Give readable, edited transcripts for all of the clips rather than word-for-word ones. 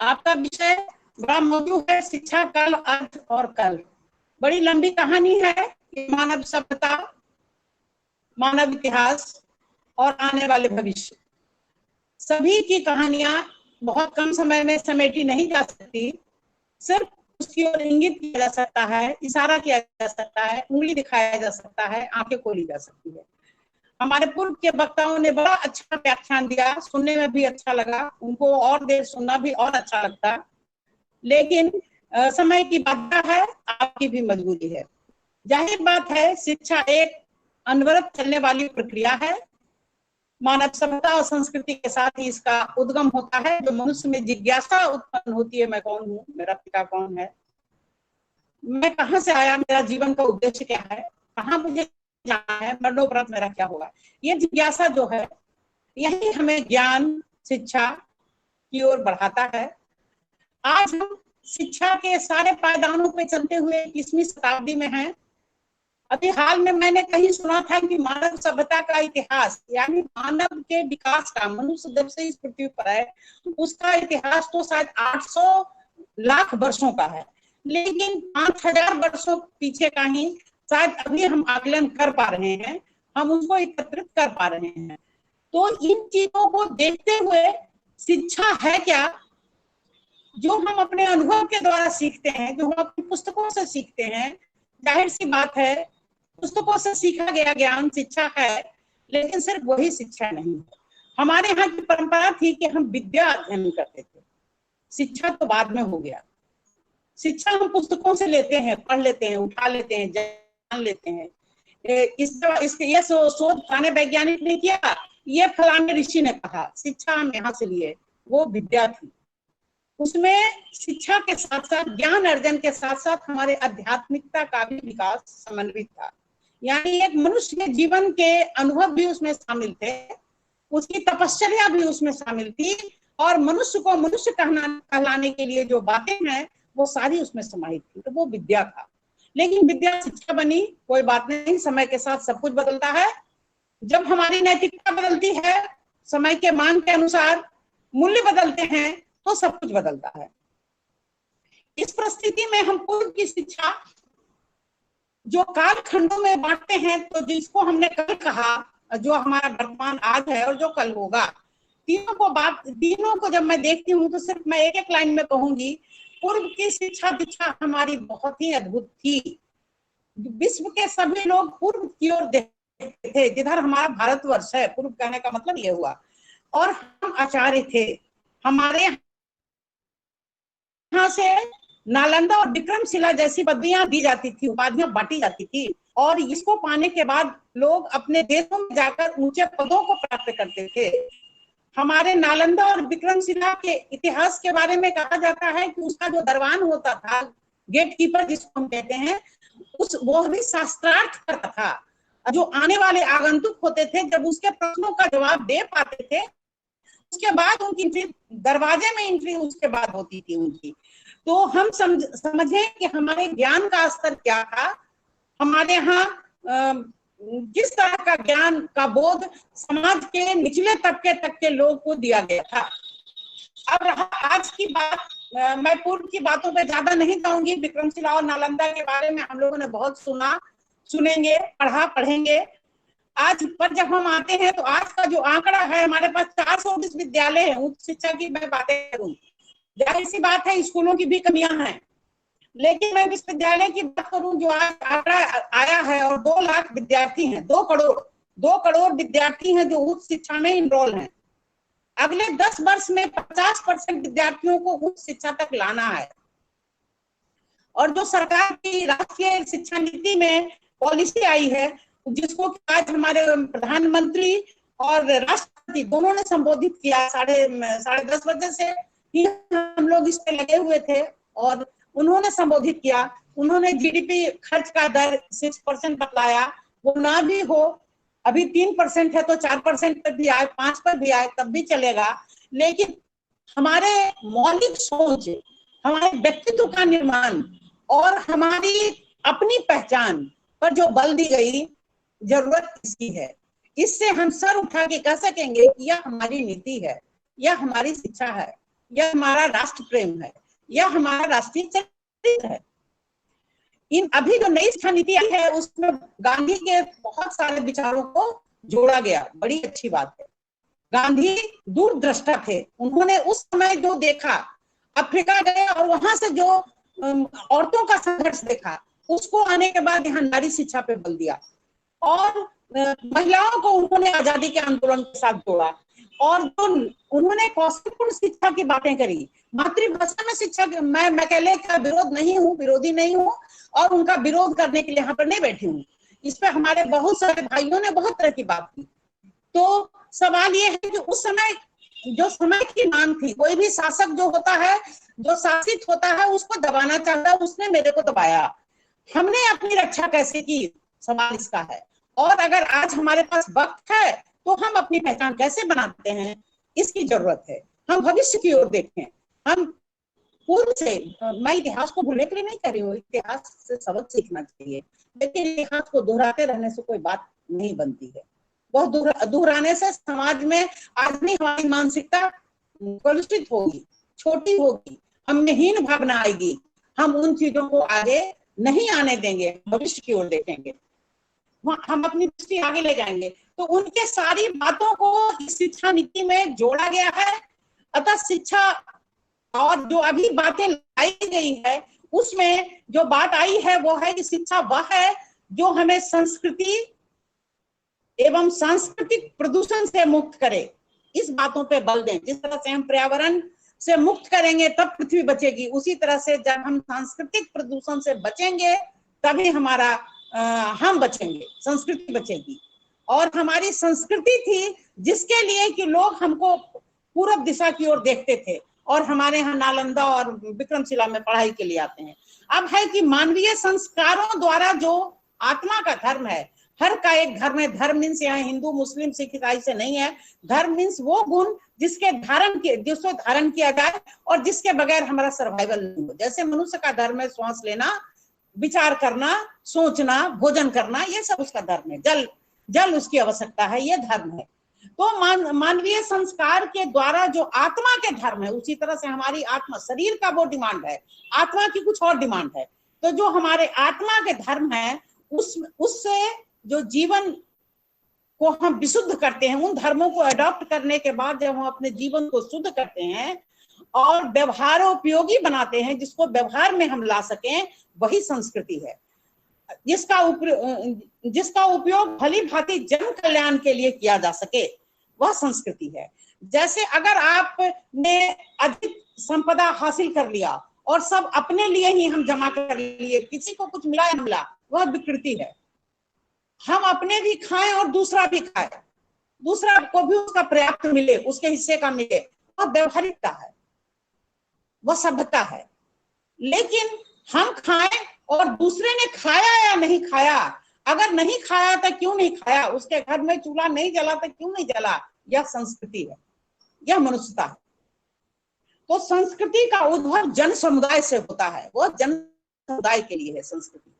आपका विषय बड़ा मौजू है, शिक्षा कल, आज और कल। बड़ी लंबी कहानी है कि मानव सभ्यता, मानव इतिहास और आने वाले भविष्य, सभी की कहानियां बहुत कम समय में समेटी नहीं जा सकती। सिर्फ उसकी ओर इंगित किया जा सकता है, इशारा किया जा सकता है, उंगली दिखाया जा सकता है, आंखें खोली जा सकती है। हमारे पूर्व के वक्ताओं ने बड़ा अच्छा व्याख्यान दिया, सुनने में भी अच्छा लगा, उनको और देर सुनना भी और अच्छा लगता। लेकिन समय की बाधा है, आपकी भी मजबूरी है। जाहिर बात है, शिक्षा एक अनवरत चलने वाली प्रक्रिया है। मानव सभ्यता और संस्कृति के साथ ही इसका उद्गम होता है। जो मनुष्य में जिज्ञासा उत्पन्न होती है, मैं कौन हूँ, मेरा पिता कौन है, मैं कहाँ से आया, मेरा जीवन का उद्देश्य क्या है, कहाँ मुझे जाना है, मरणोपरांत मेरा क्या होगा, ये जिज्ञासा जो है, यही हमें ज्ञान, शिक्षा की ओर बढ़ाता है। आज हम शिक्षा के सारे पायदानों पे चलते हुए 21वीं शताब्दी में हैं। अभी हाल में मैंने कहीं सुना था कि मानव सभ्यता का इतिहास, यानी मानव के विकास का, मनुष्य जब से इस पृथ्वी पर है उसका इतिहास तो शायद 800 लाख वर्षों का है, लेकिन 5000 वर्षों पीछे का ही शायद अभी हम आकलन कर पा रहे हैं, हम उसको एकत्रित कर पा रहे हैं। तो इन चीजों को देखते हुए शिक्षा है क्या, जो हम अपने अनुभव के द्वारा सीखते हैं, जो हम अपनी पुस्तकों से सीखते हैं, जाहिर सी बात है पुस्तकों से सीखा गया ज्ञान शिक्षा है, लेकिन सिर्फ वही शिक्षा नहीं। हमारे यहाँ की परंपरा थी कि हम विद्या अध्ययन करते थे, शिक्षा तो बाद में हो गया। शिक्षा हम पुस्तकों से लेते हैं, पढ़ लेते हैं, उठा लेते हैं, जान लेते हैं। ये शोध फलाने वैज्ञानिक ने किया, ये फलाने ऋषि ने कहा, शिक्षा हम यहाँ से लिए, वो विद्या थी। उसमें शिक्षा के साथ साथ, ज्ञान अर्जन के साथ साथ हमारे आध्यात्मिकता का भी विकास समन्वित था। यानी एक मनुष्य के जीवन के अनुभव भी उसमें शामिल थे, उसकी तपश्चर्या भी उसमें शामिल थी, और मनुष्य को मनुष्य कहलाने के लिए जो बातें हैं वो सारी उसमें समाहित थी। तो वो विद्या था। लेकिन विद्या शिक्षा बनी, कोई बात नहीं, समय के साथ सब कुछ बदलता है। जब हमारी नैतिकता बदलती है, समय के मान के अनुसार मूल्य बदलते हैं, तो सब कुछ बदलता है। इस परिस्थिति में हम पूर्व की शिक्षा जो काल खंडों में बांटते हैं, तो जिसको हमने कल कहा, जो हमारा वर्तमान आज है और जो कल होगा, तीनों को जब मैं देखती हूँ तो सिर्फ मैं एक एक लाइन में कहूंगी, पूर्व की शिक्षा दीक्षा हमारी बहुत ही अद्भुत थी। विश्व के सभी लोग पूर्व की ओर देखते थे, जिधर हमारा भारतवर्ष है, पूर्व कहने का मतलब ये हुआ। और हम आचार्य थे, हमारे यहाँ से नालंदा और विक्रमशिला जैसी पदवियां दी जाती थी, उपाधियां बांटी जाती थी, और इसको पाने के बाद लोग अपने देशों में जाकर ऊंचे पदों को प्राप्त करते थे। हमारे नालंदा और विक्रमशिला के इतिहास के बारे में कहा जाता है कि उसका जो दरबान होता था, गेट कीपर जिसको हम कहते हैं, वो भी शास्त्रार्थ करता था। जो आने वाले आगंतुक होते थे, जब उसके प्रश्नों का जवाब दे पाते थे, उसके बाद उनकी दरवाजे में एंट्री उसके बाद होती थी उनकी। तो हम समझें कि हमारे ज्ञान का स्तर क्या था। हमारे यहाँ किस तरह का ज्ञान का बोध समाज के निचले तबके तक के लोग को दिया गया था। अब रहा आज की बात, मैं पूर्व की बातों पे ज्यादा नहीं जाऊंगी। विक्रमशिला और नालंदा के बारे में हम लोगों ने बहुत सुना, सुनेंगे, पढ़ा, पढ़ेंगे। आज पर जब हम आते हैं तो आज का जो आंकड़ा है, हमारे पास 400 विश्वविद्यालय है। उच्च शिक्षा की मैं बातें करूं, जाहिर सी बात है स्कूलों की भी कमियां हैं, लेकिन मैं विश्वविद्यालय की बात करूं जो आज आंकड़ा आया है, और 2 लाख विद्यार्थी हैं, 2 करोड़ विद्यार्थी हैं जो उच्च शिक्षा में इनरोल हैं। अगले 10 वर्ष में 50% विद्यार्थियों को उच्च शिक्षा तक लाना है। और जो सरकार की राष्ट्रीय शिक्षा नीति में पॉलिसी आई है, जिसको आज हमारे प्रधानमंत्री और राष्ट्रपति दोनों ने संबोधित किया, 10:30 बजे से ही हम लोग इस पे लगे हुए थे और उन्होंने संबोधित किया। उन्होंने जीडीपी खर्च का दर 6% बतलाया, वो ना भी हो, अभी 3% है तो 4% पर भी आए, 5 पर भी आए तब भी चलेगा। लेकिन हमारे मौलिक सोच, हमारे व्यक्तित्व का निर्माण और हमारी अपनी पहचान पर जो बल दी गई, जरूरत इसकी है। इससे हम सर उठा के कह सकेंगे कि यह हमारी नीति है, यह हमारी शिक्षा है। यह हमारा राष्ट्र प्रेम है, यह हमारा राष्ट्रीय चरित्र है। इन अभी जो नई शिक्षा नीति आई है उसमें गांधी के बहुत सारे विचारों को जोड़ा गया, बड़ी अच्छी बात है। गांधी दूरदृष्टा थे, उन्होंने उस समय जो देखा, अफ्रीका गए और वहां से जो औरतों का संघर्ष देखा, उसको आने के बाद यहाँ नारी शिक्षा पे बल दिया और महिलाओं को उन्होंने आजादी के आंदोलन के साथ जोड़ा। और जो उन्होंने कौशलपूर्ण शिक्षा की बातें करी, मातृभाषा में शिक्षा, मैं मैकेले का विरोधी नहीं हूँ और उनका विरोध करने के लिए यहाँ पर नहीं बैठी हूँ। इस पे हमारे बहुत सारे भाइयों ने बहुत तरह की बात की। तो सवाल ये है कि उस समय जो समय की मांग थी, कोई भी शासक जो होता है, जो शासित होता है, उसको दबाना चाहता है, उसने मेरे को दबाया, हमने अपनी रक्षा कैसे की, सवाल इसका है। और अगर आज हमारे पास वक्त है तो हम अपनी पहचान कैसे बनाते हैं, इसकी जरूरत है। हम भविष्य की ओर देखें, हम पूर्व से, मैं इतिहास को भूलने के लिए नहीं कह रही हूँ, इतिहास से सबक सीखना चाहिए, लेकिन इतिहास को दोहराते रहने से कोई बात नहीं बनती है। बहुत दोहराने से समाज में आज भी हमारी मानसिकता कलुषित होगी, छोटी होगी, हमें हीन भावना आएगी, हम उन चीजों को आगे नहीं आने देंगे, भविष्य की ओर देखेंगे, हम अपनी दृष्टि आगे ले जाएंगे। तो उनके सारी बातों को इस शिक्षा नीति में जोड़ा गया है। अतः शिक्षा और जो अभी बातें लाई गई है उसमें जो बात आई है वो है कि शिक्षा वह है जो हमें संस्कृति एवं सांस्कृतिक प्रदूषण से मुक्त करे। इस बातों पे बल दें, जिस तरह से हम पर्यावरण से मुक्त करेंगे तब पृथ्वी बचेगी, उसी तरह से जब हम सांस्कृतिक प्रदूषण से बचेंगे तभी हमारा हम बचेंगे, संस्कृति बचेगी। और हमारी संस्कृति थी जिसके लिए कि लोग हमको पूरब दिशा की ओर देखते थे और हमारे यहाँ नालंदा और विक्रमशिला में पढ़ाई के लिए आते हैं। अब है कि मानवीय संस्कारों द्वारा जो आत्मा का धर्म है, हर का एक धर्म है। धर्म मीन्स यहाँ हिंदू मुस्लिम सिख ईसाई से नहीं है, धर्म मीन्स वो गुण जिसको धारण किया जाए और जिसके बगैर हमारा सर्वाइवल नहीं हो। जैसे मनुष्य का धर्म है श्वास लेना, विचार करना, सोचना, भोजन करना, ये सब उसका धर्म है। जल उसकी आवश्यकता है, ये धर्म है। तो मानवीय संस्कार के द्वारा जो आत्मा के धर्म है, उसी तरह से हमारी आत्मा, शरीर का वो डिमांड है, आत्मा की कुछ और डिमांड है। तो जो हमारे आत्मा के धर्म है उससे जो जीवन को हम विशुद्ध करते हैं, उन धर्मों को अडॉप्ट करने के बाद जब हम अपने जीवन को शुद्ध करते हैं और व्यवहारोपयोगी बनाते हैं, जिसको व्यवहार में हम ला सकें, वही संस्कृति है। जिसका उपयोग भली भांति जन कल्याण के लिए किया जा सके, वह संस्कृति है। जैसे अगर आपने अधिक संपदा हासिल कर लिया और सब अपने लिए ही हम जमा कर लिए, किसी को कुछ मिला या मिला, वह विकृति है। हम अपने भी खाएं और दूसरा भी खाए, दूसरा को भी उसका पर्याप्त मिले, उसके हिस्से का मिले, वह व्यवहारिकता है, वह सभ्यता है। लेकिन हम खाएं और दूसरे ने खाया या नहीं खाया, अगर नहीं खाया तो क्यों नहीं खाया, उसके घर में चूल्हा नहीं जला तो क्यों नहीं जला, यह संस्कृति है, यह मनुष्यता है। तो संस्कृति का उद्भव जन समुदाय से होता है, वह जन समुदाय के लिए है संस्कृति।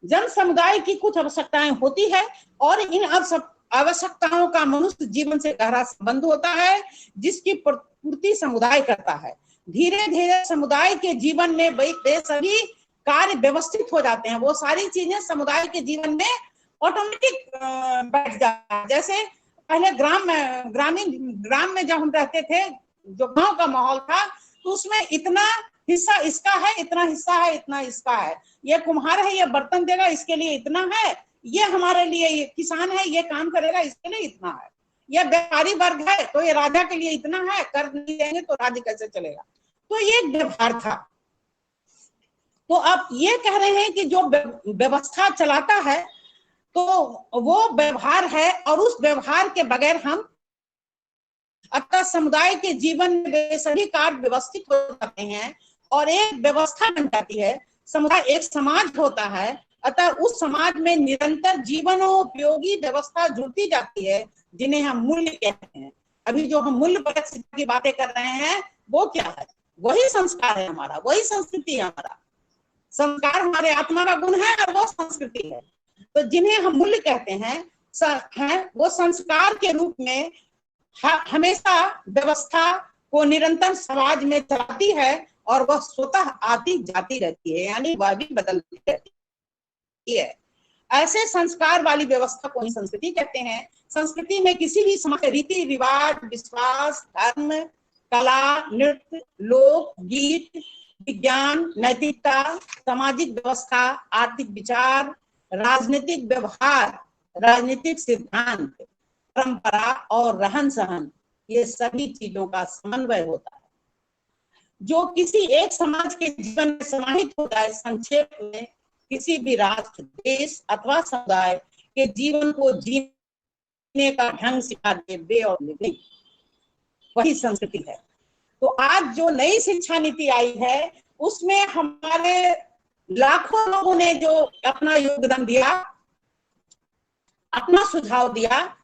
जन समुदाय की कुछ आवश्यकताएं होती है और इन आवश्यकताओं का मनुष्य जीवन से गहरा संबंध होता है, जिसकी पूर्ति समुदाय करता है। धीरे धीरे समुदाय के जीवन में वे सभी कार्य व्यवस्थित हो जाते हैं, वो सारी चीजें समुदाय के जीवन में ऑटोमेटिक बैठ जाती है। जैसे पहले ग्राम में जब हम रहते थे, जो गांव का माहौल था, तो उसमें इतना हिस्सा इसका है, इतना हिस्सा है, इतना इसका है, ये कुम्हार है, ये बर्तन देगा, इसके लिए इतना है, ये हमारे लिए, ये किसान है, ये काम करेगा, इसके लिए इतना है, ये व्यापारी वर्ग है तो ये राजा के लिए इतना है, कर नहीं देंगे तो राज्य कैसे चलेगा। तो ये व्यवहार था। तो आप ये कह रहे हैं कि जो व्यवस्था चलाता है तो वो व्यवहार है और उस व्यवहार के बगैर हम, अतः समुदाय के जीवन में सभी कार्य व्यवस्थित हो जाते हैं और एक व्यवस्था बन जाती है। समुदाय एक समाज होता है, अतः उस समाज में निरंतर जीवनोपयोगी व्यवस्था जुड़ती जाती है, जिन्हें हम मूल्य कहते हैं। अभी जो हम मूल्य परक शिक्षा की बातें कर रहे हैं वो क्या है, वही संस्कार है हमारा, वही संस्कृति है हमारा। संस्कार हमारे आत्मा का गुण है और वो संस्कृति है। तो जिन्हें हम मूल्य कहते हैं वो संस्कार के रूप में हमेशा व्यवस्था को निरंतर समाज में चलाती है और वह स्वतः आती जाती रहती है, यानी वह भी बदलती रहती है। ऐसे संस्कार वाली व्यवस्था को ही संस्कृति कहते हैं। संस्कृति में किसी भी समाज के रीति रिवाज, विश्वास, धर्म, कला, नृत्य, लोक गीत, विज्ञान, नैतिकता, सामाजिक व्यवस्था, आर्थिक विचार, राजनीतिक व्यवहार, राजनीतिक सिद्धांत, परंपरा और रहन सहन, ये सभी चीजों का समन्वय होता है जो किसी एक समाज के जीवन में समाहित होता है। संक्षेप में किसी भी राष्ट्र, देश अथवा समुदाय के जीवन को जीने का ढंग सिखा दे, वे ऑफ लिविंग, वही संस्कृति है। तो आज जो नई शिक्षा नीति आई है उसमें हमारे लाखों लोगों ने जो अपना योगदान दिया, अपना सुझाव दिया,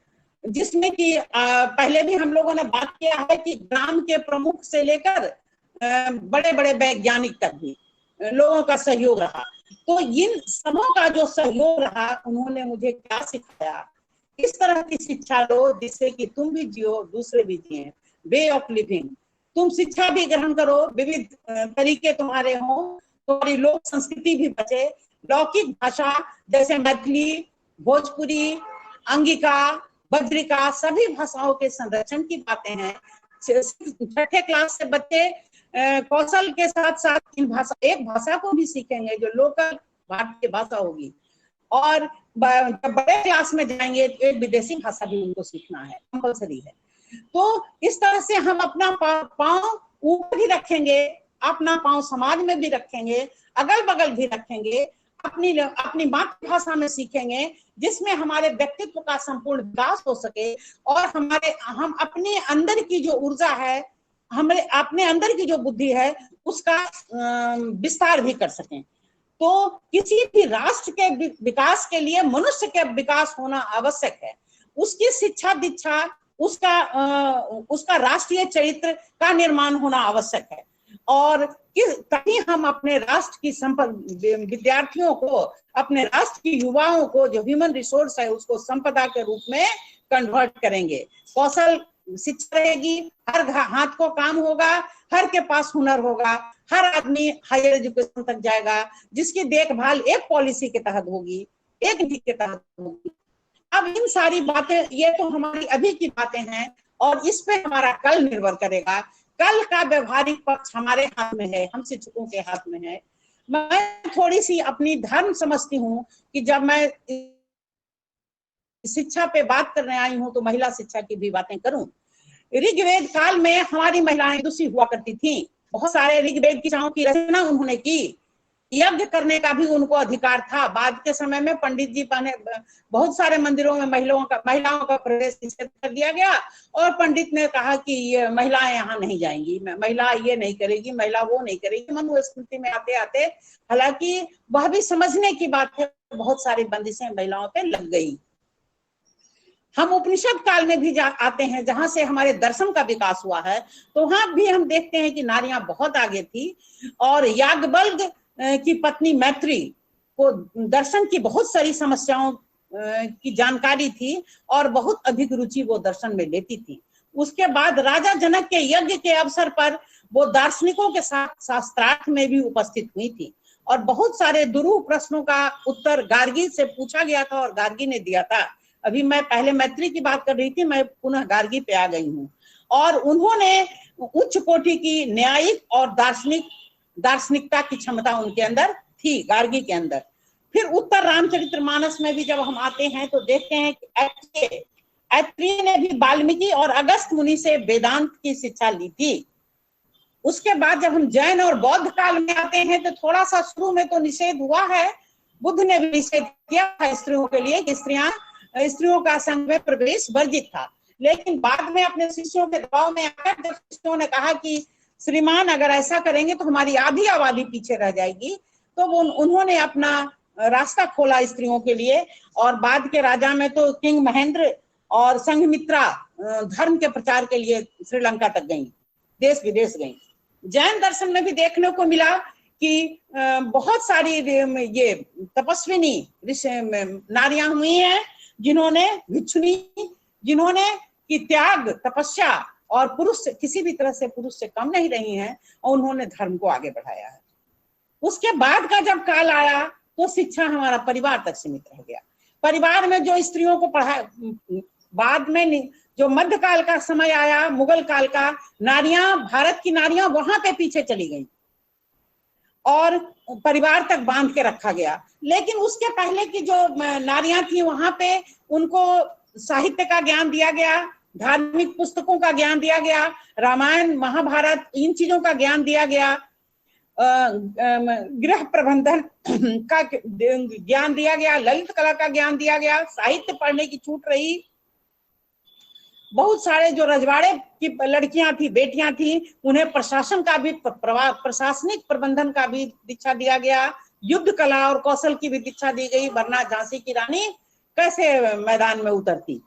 जिसमें कि पहले भी हम लोगों ने बात किया है कि ग्राम के प्रमुख से लेकर बड़े बड़े वैज्ञानिक तक भी लोगों का सहयोग रहा। तो इन सबों का जो सहयोग रहा, उन्होंने मुझे क्या सिखाया, किस तरह की शिक्षा लो जिससे कि तुम भी जियो, दूसरे भी जिए, वे ऑफ लिविंग। तुम शिक्षा भी ग्रहण करो, विविध तरीके तुम्हारे हो, तुम्हारी लोक संस्कृति भी बचे। लौकिक भाषा जैसे मैथिली, भोजपुरी, अंगिका, बज्रिका, सभी भाषाओं के संरक्षण की बातें हैं। छठे क्लास से बच्चे कौशल के साथ साथ एक भाषा को भी सीखेंगे जो लोकल भारतीय भाषा होगी, और जब बड़े क्लास में जाएंगे तो एक विदेशी भाषा भी उनको सीखना है, कंपल्सरी है। तो इस तरह से हम अपना पांव ऊपर भी रखेंगे, अपना पांव समाज में भी रखेंगे, अगल बगल भी रखेंगे, अपनी मातृभाषा में सीखेंगे, जिसमें हमारे व्यक्तित्व का संपूर्ण विकास हो सके और हम अपने अंदर की जो ऊर्जा है, हमारे अपने अंदर की जो बुद्धि है, उसका विस्तार भी कर सकें। तो किसी भी राष्ट्र के विकास के लिए मनुष्य के विकास होना आवश्यक है। उसकी शिक्षा दीक्षा, उसका राष्ट्रीय चरित्र का निर्माण होना आवश्यक है। और तभी हम अपने राष्ट्र की विद्यार्थियों को, अपने राष्ट्र की युवाओं को जो ह्यूमन रिसोर्स है उसको संपदा के रूप में कन्वर्ट करेंगे। कौशल शिक्षा रहेगी, हर हाथ को काम होगा, हर के पास हुनर होगा, हर आदमी हायर एजुकेशन तक जाएगा, जिसकी देखभाल एक पॉलिसी के तहत होगी, एक नीति के तहत होगी। अब इन सारी बातें, ये तो हमारी अभी की बातें हैं और इस पे हमारा कल निर्भर करेगा। कल का व्यवहारिक पक्ष हमारे हाथ में है, हम शिक्षकों के हाथ में है। मैं थोड़ी सी अपनी धर्म समझती हूँ कि जब मैं शिक्षा पे बात करने आई हूँ तो महिला शिक्षा की भी बातें करूं। ऋग्वेद काल में हमारी महिलाएं दूषी हुआ करती थी। बहुत सारे ऋग्वेद की रचनाओं की रचना उन्होंने की, यज्ञ करने का भी उनको अधिकार था। बाद के समय में पंडित जी ने बहुत सारे मंदिरों में महिलाओं का प्रवेश निषेध कर दिया गया और पंडित ने कहा कि ये महिलाएं यहाँ नहीं जाएंगी, महिला ये नहीं करेगी, महिला वो नहीं करेगी। मनुस्मृति में आते आते, हालांकि वह भी समझने की बात है, बहुत सारी बंदिशें महिलाओं पे लग गई। हम उपनिषद काल में भी आते हैं, जहां से हमारे दर्शन का विकास हुआ है, तो वहां भी हम देखते हैं कि नारियां बहुत आगे थी और याज्ञवल्क्य की पत्नी मैत्री को दर्शन की बहुत सारी समस्याओं की जानकारी थी और बहुत अधिक रुचि वो दर्शन में लेती थी। उसके बाद राजा जनक के यज्ञ के अवसर पर वो दार्शनिकों के साथ शास्त्रार्थ में भी उपस्थित हुई थी और बहुत सारे दुरूह प्रश्नों का उत्तर गार्गी से पूछा गया था और गार्गी ने दिया था। अभी मैं पहले मैत्री की बात कर रही थी, मैं पुनः गार्गी पे आ गई हूँ। और उन्होंने उच्च कोटि की न्यायिक और दार्शनिकता की क्षमता उनके अंदर थी, गार्गी के अंदर। फिर उत्तर रामचरितमानस में भी जब हम आते हैं तो देखते हैं कि ऐत्रेय ने भी वाल्मीकि और अगस्त्य मुनि से वेदांत की शिक्षा ली थी। उसके बाद जब हम जैन और बौद्ध काल में आते हैं तो थोड़ा सा शुरू में तो निषेध हुआ है, बुद्ध ने भी निषेध किया है स्त्रियों के लिए कि स्त्रियों का संघ में प्रवेश वर्जित था। लेकिन बाद में अपने शिष्यों के दबाव में आकर जब शिष्यों ने कहा कि श्रीमान अगर ऐसा करेंगे तो हमारी आधी आबादी पीछे रह जाएगी, तो उन्होंने अपना रास्ता खोला स्त्रियों के लिए। और बाद के राजा में तो किंग महेंद्र और संघमित्रा धर्म के प्रचार के लिए श्रीलंका तक गई, देश विदेश गई। जैन दर्शन में भी देखने को मिला कि बहुत सारी ये तपस्विनी नारियां हुई हैं जिन्होंने भिक्षुणी, जिन्होंने की त्याग, तपस्या और पुरुष से किसी भी तरह से पुरुष से कम नहीं रही हैं और उन्होंने धर्म को आगे बढ़ाया है। उसके बाद का जब काल आया तो शिक्षा हमारा परिवार तक सीमित रह गया। परिवार में जो स्त्रियों को पढ़ा, बाद में जो मध्यकाल का समय आया, मुगल काल का, नारियां, भारत की नारियां वहां पे पीछे चली गई और परिवार तक बांध के रखा गया। लेकिन उसके पहले की जो नारियां थी वहां पे उनको साहित्य का ज्ञान दिया गया, धार्मिक पुस्तकों का ज्ञान दिया गया, रामायण महाभारत इन चीजों का ज्ञान दिया गया, गृह प्रबंधन का ज्ञान दिया गया, ललित कला का ज्ञान दिया गया, साहित्य पढ़ने की छूट रही। बहुत सारे जो रजवाड़े की लड़कियां थी, बेटियां थी, उन्हें प्रशासन का भी, प्रशासनिक प्रबंधन का भी दीक्षा दिया गया, युद्ध कला और कौशल की भी दीक्षा दी गई, वरना झांसी की रानी कैसे मैदान में उतरती।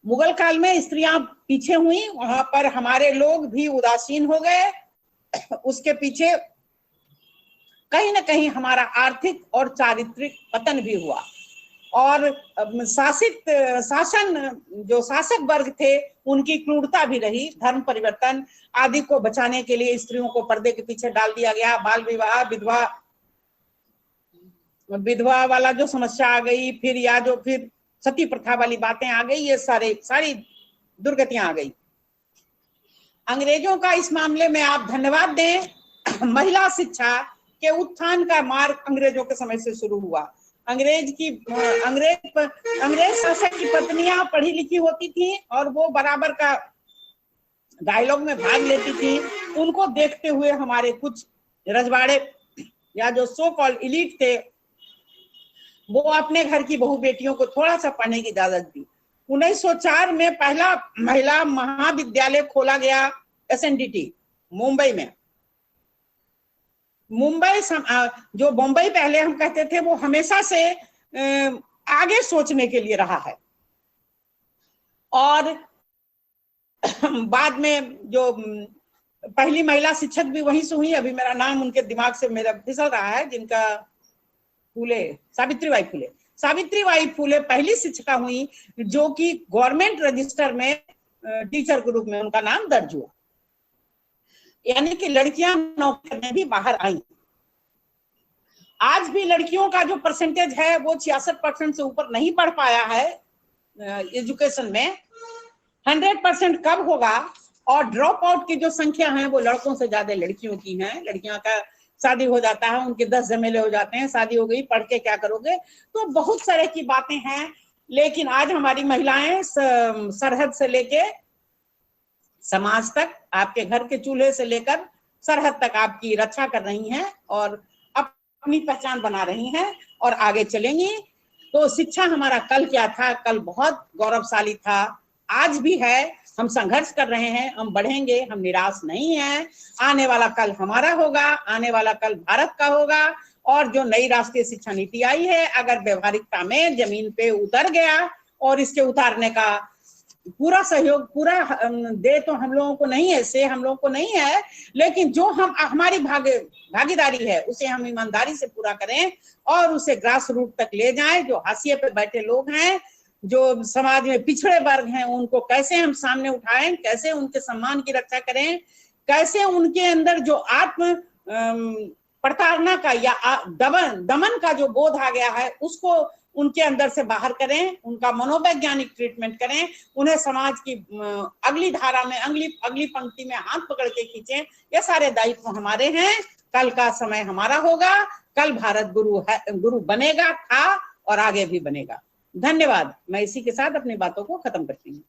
मुगल काल में स्त्रियां पीछे हुई, वहां पर हमारे लोग भी उदासीन हो गए। उसके पीछे कहीं ना कहीं हमारा आर्थिक और चारित्रिक पतन भी हुआ और शासन जो शासक वर्ग थे उनकी क्रूरता भी रही। धर्म परिवर्तन आदि को बचाने के लिए स्त्रियों को पर्दे के पीछे डाल दिया गया। बाल विवाह, विधवा वाला जो समस्या आ गई, फिर सती प्रथा वाली बातें आ गई, ये सारी दुर्गतियां आ गई। अंग्रेजों का इस मामले में आप धन्यवाद दें। महिला शिक्षा के उत्थान का मार्ग अंग्रेजों के समय से शुरू हुआ। अंग्रेज शासक की पत्नियां पढ़ी लिखी होती थी और वो बराबर का डायलॉग में भाग लेती थी। उनको देखते हुए हमारे कुछ रजवाड़े या जो सो कॉल्ड इलीट थे वो अपने घर की बहू बेटियों को थोड़ा सा पढ़ने की इजाजत दी। 1904 में पहला महिला महाविद्यालय खोला गया SNDT मुंबई में। मुंबई जो बम्बई पहले हम कहते थे वो हमेशा से आगे सोचने के लिए रहा है। और बाद में जो पहली महिला शिक्षक भी वहीं से हुई, अभी मेरा नाम उनके दिमाग से मेरा फिसल रहा है, जिनका सावित्रीबाई फूले पहली शिक्षिका हुई जो कि गवर्नमेंट रजिस्टर में टीचर के रूप में उनका नाम दर्ज हुआ। यानी कि लड़कियां नौकरी करने भी बाहर आई। आज भी लड़कियों का जो परसेंटेज है वो 66% से ऊपर नहीं बढ़ पाया है एजुकेशन में। 100% कब होगा? और ड्रॉप आउट की जो संख्या है वो लड़कों से ज्यादा लड़कियों की है। लड़कियों का शादी हो जाता है, उनके 10 जमेले हो जाते हैं, शादी हो गई, पढ़ के क्या करोगे। तो बहुत सारे की बातें हैं। लेकिन आज हमारी महिलाएं सरहद से लेके समाज तक, आपके घर के चूल्हे से लेकर सरहद तक आपकी रक्षा कर रही हैं और अपनी पहचान बना रही हैं और आगे चलेंगी। तो शिक्षा हमारा कल क्या था? कल बहुत गौरवशाली था, आज भी है। हम संघर्ष कर रहे हैं, हम बढ़ेंगे, हम निराश नहीं हैं। आने वाला कल हमारा होगा, आने वाला कल भारत का होगा। और जो नई राष्ट्रीय शिक्षा नीति आई है, अगर व्यवहारिकता में जमीन पे उतर गया और इसके उतारने का पूरा सहयोग पूरा दे तो हम लोगों को नहीं है, से हम लोगों को नहीं है, लेकिन जो हमारी भागीदारी है उसे हम ईमानदारी से पूरा करें और उसे ग्रास रूट तक ले जाएं। जो हाशिए पे बैठे लोग हैं, जो समाज में पिछड़े वर्ग हैं, उनको कैसे हम सामने उठाएं, कैसे उनके सम्मान की रक्षा करें, कैसे उनके अंदर जो आत्म प्रताड़ना का या दमन का जो बोध आ गया है उसको उनके अंदर से बाहर करें, उनका मनोवैज्ञानिक ट्रीटमेंट करें, उन्हें समाज की अगली धारा में अगली पंक्ति में हाथ पकड़ के खींचें। ये सारे दायित्व हमारे हैं। कल का समय हमारा होगा। कल भारत गुरु बनेगा, था और आगे भी बनेगा। धन्यवाद। मैं इसी के साथ अपनी बातों को खत्म करती हूँ।